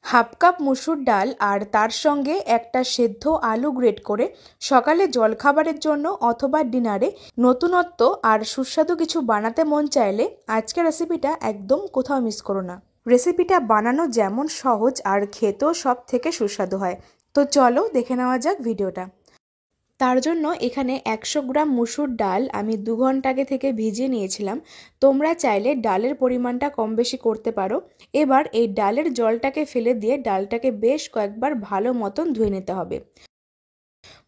Half cup মুসুর ডাল আর তার সঙ্গে একটা সেদ্ধ আলু গ্রেট করে সকালে জলখাবারের জন্য অথবা ডিনারে নতুনত্ব আর সুস্বাদু কিছু বানাতে মন চাইলে আজকের রেসিপিটা একদম কোথাও মিস করো না। রেসিপিটা বানানো যেমন সহজ আর খেতেও সব থেকে সুস্বাদু হয়। তো চলো দেখে নেওয়া যাক ভিডিওটা। তার জন্য এখানে 100 গ্রাম মুসুর ডাল আমি 2 ঘন্টা আগে থেকে ভিজিয়ে নিয়েছিলাম। তোমরা চাইলে ডালের পরিমাণটা কম বেশি করতে পারো। এবার এই ডালের জলটাকে ফেলে দিয়ে ডালটাকে বেশ কয়েকবার ভালো মতন ধুয়ে নিতে হবে।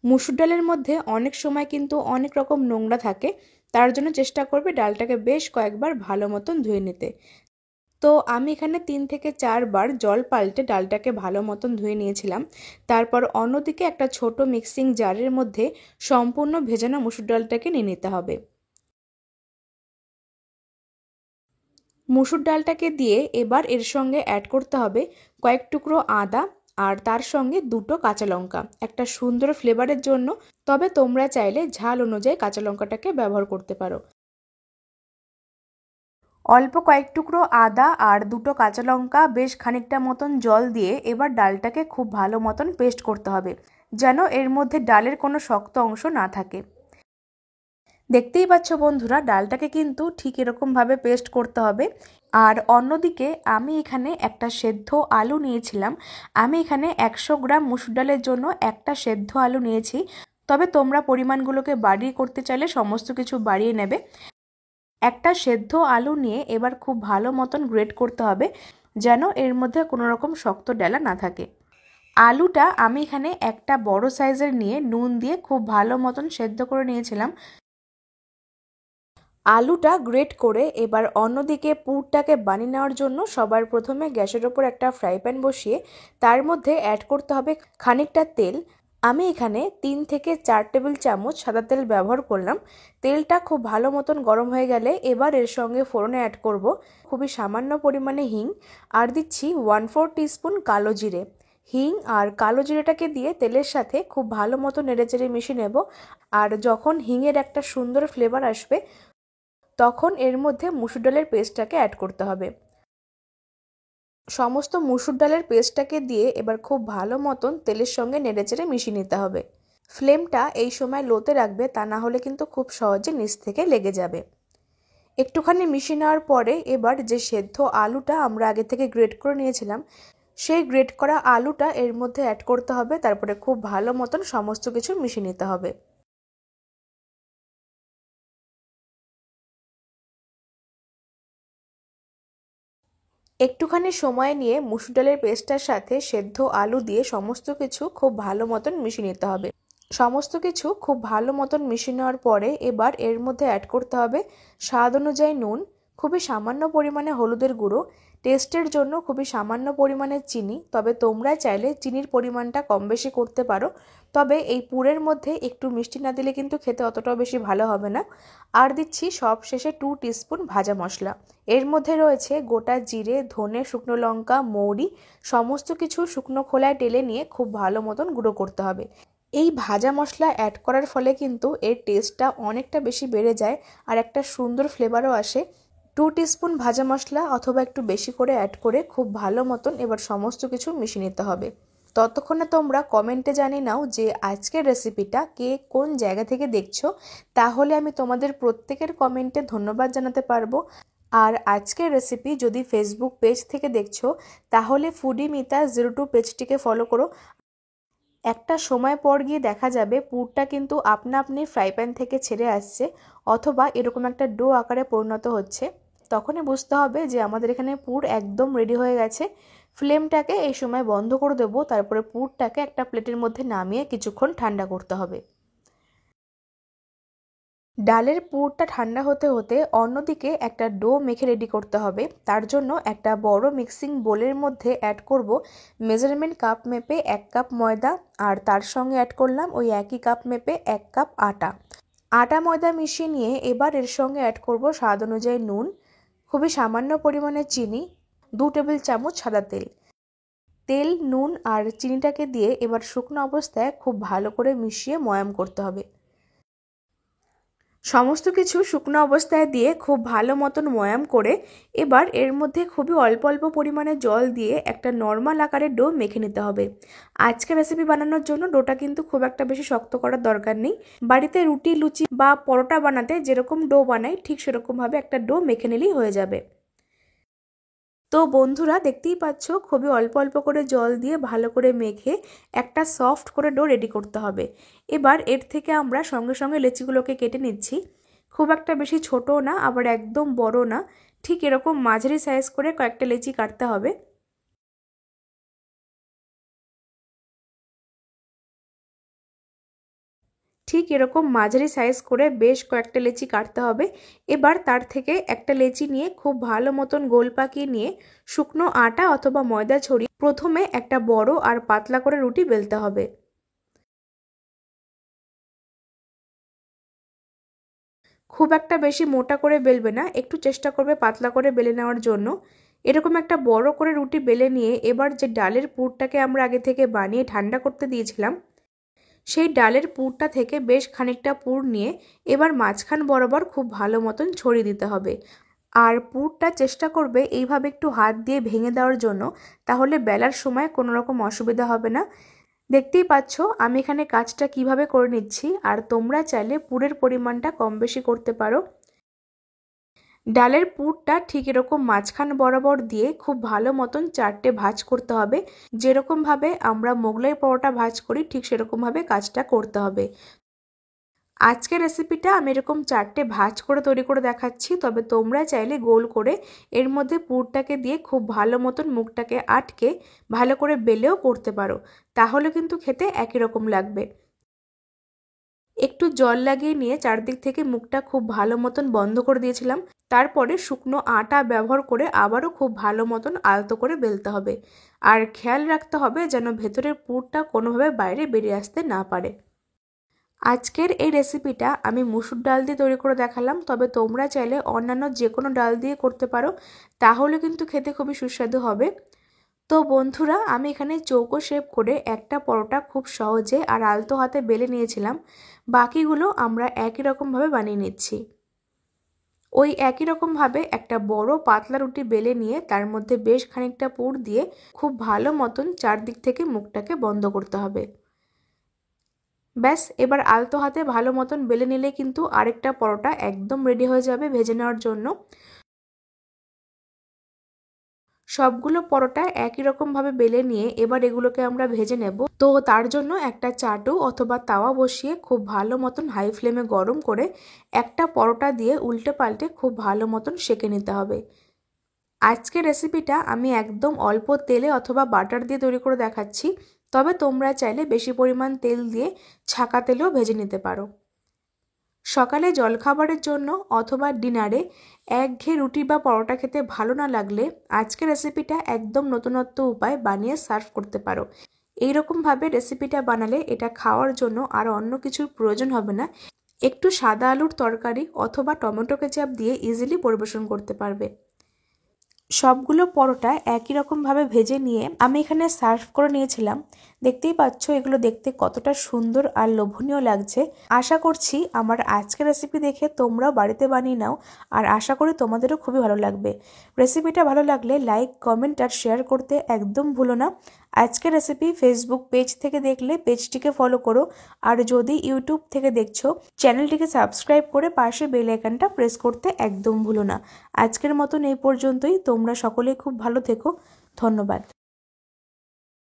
মুসুর ডালের মধ্যে অনেক সময় কিন্তু অনেক রকম নোংরা থাকে, তার জন্য চেষ্টা করবে ডালটাকে বেশ কয়েকবার ভালো মতন ধুয়ে নিতে। তো আমি এখানে 3 থেকে 4 বার জল পাল্টে ডালটাকে ভালো মতন ধুয়ে নিয়েছিলাম। তারপর অন্যদিকে একটা ছোট মিক্সিং জারের মধ্যে সম্পূর্ণ ভেজানো মুসুর ডালটাকে নিয়ে নিতে হবে। মুসুর ডালটাকে দিয়ে এবার এর সঙ্গে অ্যাড করতে হবে কয়েক টুকরো আদা আর তার সঙ্গে 2টো কাঁচা লঙ্কা একটা সুন্দর ফ্লেভারের জন্য। তবে তোমরা চাইলে ঝাল অনুযায়ী কাঁচা লঙ্কাটাকে ব্যবহার করতে পারো। অল্প কয়েক টুকরো আদা আর 2টো কাঁচা লঙ্কা বেশ খানিকটা মতন জল দিয়ে এবার ডালটাকে খুব ভালো মতন পেস্ট করতে হবে, যেন এর মধ্যে ডালের কোনো শক্ত অংশ না থাকে। দেখতেই পাচ্ছ বন্ধুরা, ডালটাকে কিন্তু ঠিক এরকমভাবে পেস্ট করতে হবে। আর অন্যদিকে আমি এখানে একটা সেদ্ধ আলু নিয়েছিলাম। আমি এখানে 100 গ্রাম মুসুর ডালের জন্য একটা সেদ্ধ আলু নিয়েছি। তবে তোমরা পরিমাণগুলোকে বাড়িয়ে করতে চাইলে সমস্ত কিছু বাড়িয়ে নেবে। একটা সেদ্ধ আলু নিয়ে এবার খুব ভালো মতন গ্রেট করতে হবে, যেন এর মধ্যে কোনো রকম শক্ত ডেলা না থাকে। আলুটা আমি এখানে একটা বড় সাইজের নিয়ে নুন দিয়ে খুব ভালো মতন সেদ্ধ করে নিয়েছিলাম। আলুটা গ্রেট করে এবার অন্যদিকে পুরটাকে বানিয়ে নেওয়ার জন্য সবার প্রথমে গ্যাসের ওপর একটা ফ্রাই প্যান বসিয়ে তার মধ্যে অ্যাড করতে হবে খানিকটা তেল। আমি এখানে 3 থেকে 4 টেবিল চামচ সাদা তেল ব্যবহার করলাম। তেলটা খুব ভালো মতন গরম হয়ে গেলে এবার এর সঙ্গে ফোড়নে অ্যাড করব খুবই সামান্য পরিমাণে হিং আর দিচ্ছি 1/4 টিস্পুন কালো জিরে। হিং আর কালো জিরেটাকে দিয়ে তেলের সাথে খুব ভালো মতো নেড়েচেড়ে মিশিয়ে নেব। আর যখন হিংয়ের একটা সুন্দর ফ্লেভার আসবে তখন এর মধ্যে মুসুর ডালের পেস্টটাকে অ্যাড করতে হবে। সমস্ত মুসুর ডালের পেস্টটাকে দিয়ে এবার খুব ভালো মতন তেলের সঙ্গে নেড়েচেড়ে মিশিয়ে নিতে হবে। ফ্লেমটা এই সময় লোতে রাখবে, তা না হলে কিন্তু খুব সহজে নিচ থেকে লেগে যাবে। একটুখানি মিশিয়ে নেওয়ার পরে এবার যে সেদ্ধ আলুটা আমরা আগে থেকে গ্রেট করে নিয়েছিলাম সেই গ্রেট করা আলুটা এর মধ্যে অ্যাড করতে হবে। তারপরে খুব ভালো মতন সমস্ত কিছু মিশিয়ে নিতে হবে। একটুখানি সময় নিয়ে মুসুর ডালের পেস্টটার সাথে সেদ্ধ আলু দিয়ে সমস্ত কিছু খুব ভালো মতন মিশিয়ে নিতে হবে। সমস্ত কিছু খুব ভালো মতন মিশিয়ে নেওয়ার পরে এবার এর মধ্যে অ্যাড করতে হবে স্বাদ অনুযায়ী নুন, খুবই সামান্য পরিমাণে হলুদের গুঁড়ো, টেস্টের জন্য খুবই সামান্য পরিমাণে চিনি। তবে তোমরা চাইলে চিনির পরিমাণটা কম বেশি করতে পারো। তবে এই পুরের মধ্যে একটু মিষ্টি না দিলে কিন্তু খেতে অতটাও বেশি ভালো হবে না। আর দিচ্ছি সব শেষে 2 টিস্পুন ভাজা মশলা। এর মধ্যে রয়েছে গোটা জিরে, ধনে, শুকনো লঙ্কা, মৌরি, সমস্ত কিছু শুকনো খোলায় টেলে নিয়ে খুব ভালো মতন গুঁড়ো করতে হবে। এই ভাজা মশলা অ্যাড করার ফলে কিন্তু এর টেস্টটা অনেকটা বেশি বেড়ে যায় আর একটা সুন্দর ফ্লেভারও আসে। 2 টিস্পুন ভাজা মশলা অথবা একটু বেশি করে অ্যাড করে খুব ভালো মতন এবার সমস্ত কিছু মিশিয়ে নিতে হবে। ততক্ষণে তোমরা কমেন্টে জানিয়ে নাও যে আজকের রেসিপিটা কে কোন জায়গা থেকে দেখছো, তাহলে আমি তোমাদের প্রত্যেকের কমেন্টে ধন্যবাদ জানাতে পারবো। আর আজকের রেসিপি যদি ফেসবুক পেজ থেকে দেখছো তাহলে ফুডি মিতা 02 পেজটিকে ফলো করো। একটা সময় পর গিয়ে দেখা যাবে পুরটা কিন্তু আপনা আপনি ফ্রাই প্যান থেকে ছেড়ে আসছে অথবা এরকম একটা ডো আকারে পরিণত হচ্ছে। তখনই বুঝতে হবে যে আমাদের এখানে পুর একদম রেডি হয়ে গেছে। ফ্লেমটাকে এই সময় বন্ধ করে দেবো। তারপরে পুরটাকে একটা প্লেটের মধ্যে নামিয়ে কিছুক্ষণ ঠান্ডা করতে হবে। ডালের পুরটা ঠান্ডা হতে হতে অন্যদিকে একটা ডো মেখে রেডি করতে হবে। তার জন্য একটা বড় মিক্সিং বোলের মধ্যে অ্যাড করব মেজারমেন্ট কাপ মেপে 1 কাপ ময়দা আর তার সঙ্গে অ্যাড করলাম ওই একই কাপ মেপে 1 কাপ আটা। আটা ময়দা মিশিয়ে নিয়ে এবার এর সঙ্গে অ্যাড করব স্বাদ অনুযায়ী নুন, খুবই সামান্য পরিমাণে চিনি, 2 টেবিল চামচ সাদা তেল। তেল, নুন আর চিনিটাকে দিয়ে এবার শুকনো অবস্থায় খুব ভালো করে মিশিয়ে ময়াম করতে হবে। সমস্ত কিছু শুকনো অবস্থায় দিয়ে খুব ভালো মতন ময়াম করে এবার এর মধ্যে খুবই অল্প অল্প পরিমাণে জল দিয়ে একটা নর্মাল আকারের ডো মেখে নিতে হবে। আজকে রেসিপি বানানোর জন্য ডোটা কিন্তু খুব একটা বেশি শক্ত করার দরকার নেই। বাড়িতে রুটি, লুচি বা পরোটা বানাতে যেরকম ডো বানাই ঠিক সেরকমভাবে একটা ডো মেখে নিলেই হয়ে যাবে। তো বন্ধুরা, দেখতেই পাচ্ছ খুবই অল্প অল্প করে জল দিয়ে ভালো করে মেখে একটা সফট করে ডো রেডি করতে হবে। এবার এর থেকে আমরা সঙ্গে সঙ্গে লেচিগুলোকে কেটে নিচ্ছি। খুব একটা বেশি ছোটও না, আবার একদম বড় না, ঠিক এরকম মাঝারি সাইজ করে কয়েকটা লেচি কাটতে হবে। ঠিক এরকম মাঝারি সাইজ করে বেশ কয়েকটা লেচি কাটতে হবে। এবার তার থেকে একটা লেচি নিয়ে খুব ভালো মতন গোল পাকিয়ে নিয়ে শুকনো আটা অথবা ময়দা ছড়িয়ে প্রথমে একটা বড় আর পাতলা করে রুটি বেলতে হবে। খুব একটা বেশি মোটা করে বেলবে না, একটু চেষ্টা করবে পাতলা করে বেলে নেওয়ার জন্য। এরকম একটা বড় করে রুটি বেলে নিয়ে এবার যে ডালের পুরটাকে আমরা আগে থেকে বানিয়ে ঠান্ডা করতে দিয়েছিলাম, সেই ডালের পুরটা থেকে বেশ খানিকটা পুর নিয়ে এবার মাঝখান বরাবর খুব ভালো মতন ছড়িয়ে দিতে হবে। আর পুরটা চেষ্টা করবে এইভাবে একটু হাত দিয়ে ভেঙে দেওয়ার জন্য, তাহলে বেলার সময় কোনো রকম অসুবিধা হবে না। দেখতেই পাচ্ছ আমি এখানে কাজটা কিভাবে করে নিচ্ছি, আর তোমরা চাইলে পুরের পরিমাণটা কম বেশি করতে পারো। ডালের পুরটা ঠিক এরকম মাঝখান বরাবর দিয়ে খুব ভালো মতন 4টে ভাঁজ করতে হবে। যেরকমভাবে আমরা মোগলাই পরোটা ভাঁজ করি ঠিক সেরকমভাবে কাজটা করতে হবে। আজকের রেসিপিটা আমি এরকম 4টে ভাঁজ করে তৈরি করে দেখাচ্ছি, তবে তোমরা চাইলে গোল করে এর মধ্যে পুরটাকে দিয়ে খুব ভালো মতন মুখটাকে আটকে ভালো করে বেলেও করতে পারো, তাহলে কিন্তু খেতে একই রকম লাগবে। একটু জল লাগিয়ে নিয়ে চারদিক থেকে মুখটা খুব ভালো মতন বন্ধ করে দিয়েছিলাম। তারপরে শুকনো আটা ব্যবহার করে আবারও খুব ভালো মতন আলতো করে বেলতে হবে। আর খেয়াল রাখতে হবে যেন ভেতরের পুরটা কোনোভাবে বাইরে বেরিয়ে আসতে না পারে। আজকের এই রেসিপিটা আমি মুসুর ডাল দিয়ে তৈরি করে দেখালাম, তবে তোমরা চাইলে অন্যান্য যে কোনো ডাল দিয়ে করতে পারো, তাহলে কিন্তু খেতে খুবই সুস্বাদু হবে। তো বন্ধুরা, আমি এখানে চৌকো শেপ করে একটা পরোটা খুব সহজে আর আলতো হাতে বেলে নিয়েছিলাম। বাকিগুলো আমরা একই রকমভাবে বানিয়ে নিচ্ছি। ওই একই রকমভাবে একটা বড় পাতলা রুটি বেলে নিয়ে তার মধ্যে বেশ খানিকটা পুর দিয়ে খুব ভালো মতন চারদিক থেকে মুখটাকে বন্ধ করতে হবে। ব্যাস, এবার আলতো হাতে ভালো মতন বেলে নিলে কিন্তু আরেকটা পরোটা একদম রেডি হয়ে যাবে ভেজে নেওয়ার জন্য। সবগুলো পরোটা একই রকমভাবে বেলে নিয়ে এবার এগুলোকে আমরা ভেজে নেব। তো তার জন্য একটা চাটু অথবা তাওয়া বসিয়ে খুব ভালো মতন হাই ফ্লেমে গরম করে একটা পরোটা দিয়ে উল্টে পাল্টে খুব ভালো মতন সেঁকে নিতে হবে। আজকের রেসিপিটা আমি একদম অল্প তেলে অথবা বাটার দিয়ে তৈরি করে দেখাচ্ছি, তবে তোমরা চাইলে বেশি পরিমাণ তেল দিয়ে ছাকা তেলেও ভেজে নিতে পারো। সকালে জলখাবারের জন্য অথবা ডিনারে একঘেয়ে রুটি বা পরোটা খেতে ভালো না লাগলে আজকের রেসিপিটা একদম নতুনত্ব উপায় বানিয়ে সার্ভ করতে পারো। এইরকমভাবে রেসিপিটা বানালে এটা খাওয়ার জন্য আর অন্য কিছুর প্রয়োজন হবে না। একটু সাদা আলুর তরকারি অথবা টমেটো কেচাপ দিয়ে ইজিলি পরিবেশন করতে পারবে। সবগুলো পরোটা একই রকমভাবে ভেজে নিয়ে আমি এখানে সার্ভ করে নিয়েছিলাম। দেখতেই পাচ্ছ এগুলো দেখতে কতটা সুন্দর আর লোভনীয় লাগছে। আশা করছি আমার আজকের রেসিপি দেখে তোমরাও বাড়িতে বানিয়ে নাও, আর আশা করি তোমাদেরও খুবই ভালো লাগবে। রেসিপিটা ভালো লাগলে লাইক, কমেন্ট আর শেয়ার করতে একদম ভুলো না। আজকের রেসিপি ফেসবুক পেজ থেকে দেখলে পেজটিকে ফলো করো, আর যদি ইউটিউব থেকে দেখছো চ্যানেলটিকে সাবস্ক্রাইব করে পাশে বেল আইকনটা প্রেস করতে একদম ভুলো না। আজকের মতন এই পর্যন্তই। তোমরা সকলে খুব ভালো থেকো। ধন্যবাদ।